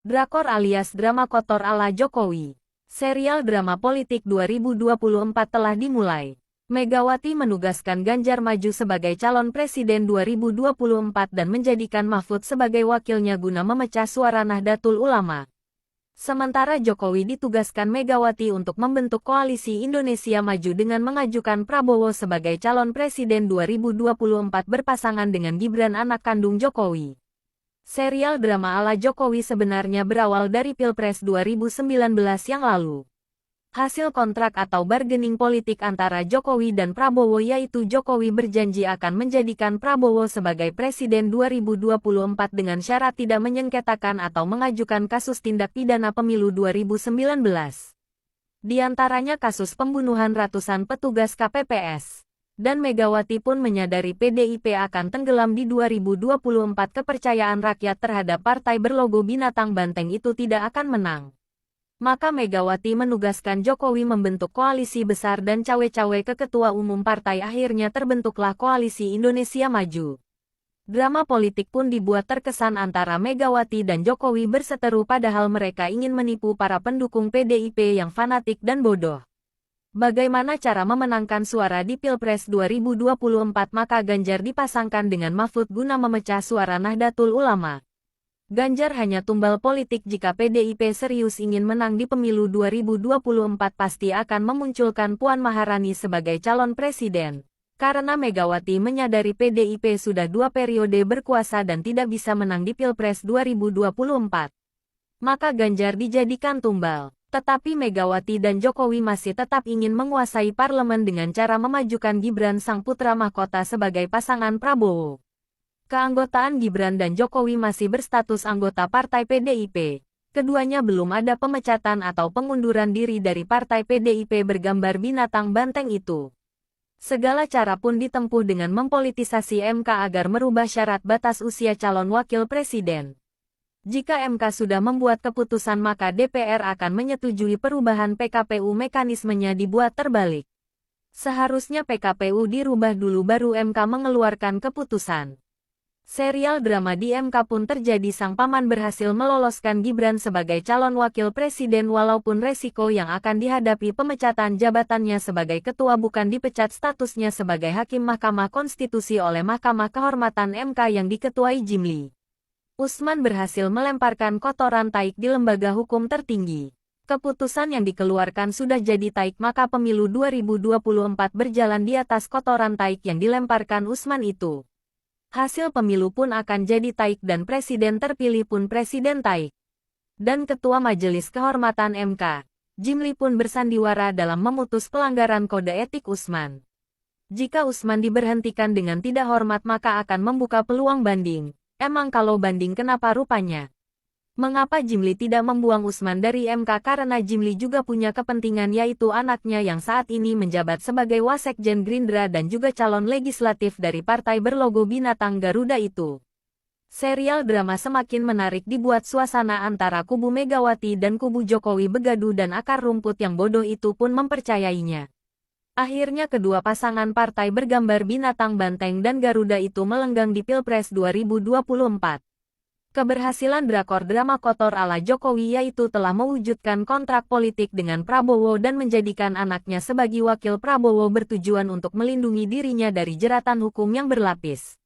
Drakor alias drama kotor ala Jokowi. Serial drama politik 2024 telah dimulai. Megawati menugaskan Ganjar maju sebagai calon presiden 2024 dan menjadikan Mahfud sebagai wakilnya guna memecah suara Nahdlatul Ulama. Sementara Jokowi ditugaskan Megawati untuk membentuk koalisi Indonesia Maju dengan mengajukan Prabowo sebagai calon presiden 2024 berpasangan dengan Gibran anak kandung Jokowi. Serial drama ala Jokowi sebenarnya berawal dari Pilpres 2019 yang lalu. Hasil kontrak atau bargaining politik antara Jokowi dan Prabowo yaitu Jokowi berjanji akan menjadikan Prabowo sebagai presiden 2024 dengan syarat tidak menyengketakan atau mengajukan kasus tindak pidana pemilu 2019. Di antaranya kasus pembunuhan ratusan petugas KPPS. Dan Megawati pun menyadari PDIP akan tenggelam di 2024 kepercayaan rakyat terhadap partai berlogo binatang banteng itu tidak akan menang. Maka Megawati menugaskan Jokowi membentuk koalisi besar dan cawe-cawe ke ketua umum partai akhirnya terbentuklah koalisi Indonesia Maju. Drama politik pun dibuat terkesan antara Megawati dan Jokowi berseteru padahal mereka ingin menipu para pendukung PDIP yang fanatik dan bodoh. Bagaimana cara memenangkan suara di Pilpres 2024 maka Ganjar dipasangkan dengan Mahfud guna memecah suara Nahdlatul Ulama. Ganjar hanya tumbal politik jika PDIP serius ingin menang di pemilu 2024 pasti akan memunculkan Puan Maharani sebagai calon presiden. Karena Megawati menyadari PDIP sudah 2 periode berkuasa dan tidak bisa menang di Pilpres 2024. Maka Ganjar dijadikan tumbal. Tetapi Megawati dan Jokowi masih tetap ingin menguasai parlemen dengan cara memajukan Gibran sang putra mahkota sebagai pasangan Prabowo. Keanggotaan Gibran dan Jokowi masih berstatus anggota partai PDIP. Keduanya belum ada pemecatan atau pengunduran diri dari partai PDIP bergambar binatang banteng itu. Segala cara pun ditempuh dengan mempolitisasi MK agar merubah syarat batas usia calon wakil presiden. Jika MK sudah membuat keputusan maka DPR akan menyetujui perubahan PKPU mekanismenya dibuat terbalik. Seharusnya PKPU dirubah dulu baru MK mengeluarkan keputusan. Serial drama di MK pun terjadi sang paman berhasil meloloskan Gibran sebagai calon wakil presiden walaupun resiko yang akan dihadapi pemecatan jabatannya sebagai ketua bukan dipecat statusnya sebagai hakim Mahkamah Konstitusi oleh Mahkamah Kehormatan MK yang diketuai Jimli Usman berhasil melemparkan kotoran taik di lembaga hukum tertinggi. Keputusan yang dikeluarkan sudah jadi taik maka pemilu 2024 berjalan di atas kotoran taik yang dilemparkan Usman itu. Hasil pemilu pun akan jadi taik dan presiden terpilih pun presiden taik. Dan ketua Majelis Kehormatan MK, Jimli pun bersandiwara dalam memutus pelanggaran kode etik Usman. Jika Usman diberhentikan dengan tidak hormat maka akan membuka peluang banding. Emang kalau banding kenapa rupanya? Mengapa Jimli tidak membuang Usman dari MK karena Jimli juga punya kepentingan yaitu anaknya yang saat ini menjabat sebagai Wasekjen Gerindra dan juga calon legislatif dari partai berlogo binatang Garuda itu. Serial drama semakin menarik dibuat suasana antara kubu Megawati dan kubu Jokowi begaduh dan akar rumput yang bodoh itu pun mempercayainya. Akhirnya kedua pasangan partai bergambar binatang banteng dan Garuda itu melenggang di Pilpres 2024. Keberhasilan drakor drama kotor ala Jokowi yaitu telah mewujudkan kontrak politik dengan Prabowo dan menjadikan anaknya sebagai wakil Prabowo bertujuan untuk melindungi dirinya dari jeratan hukum yang berlapis.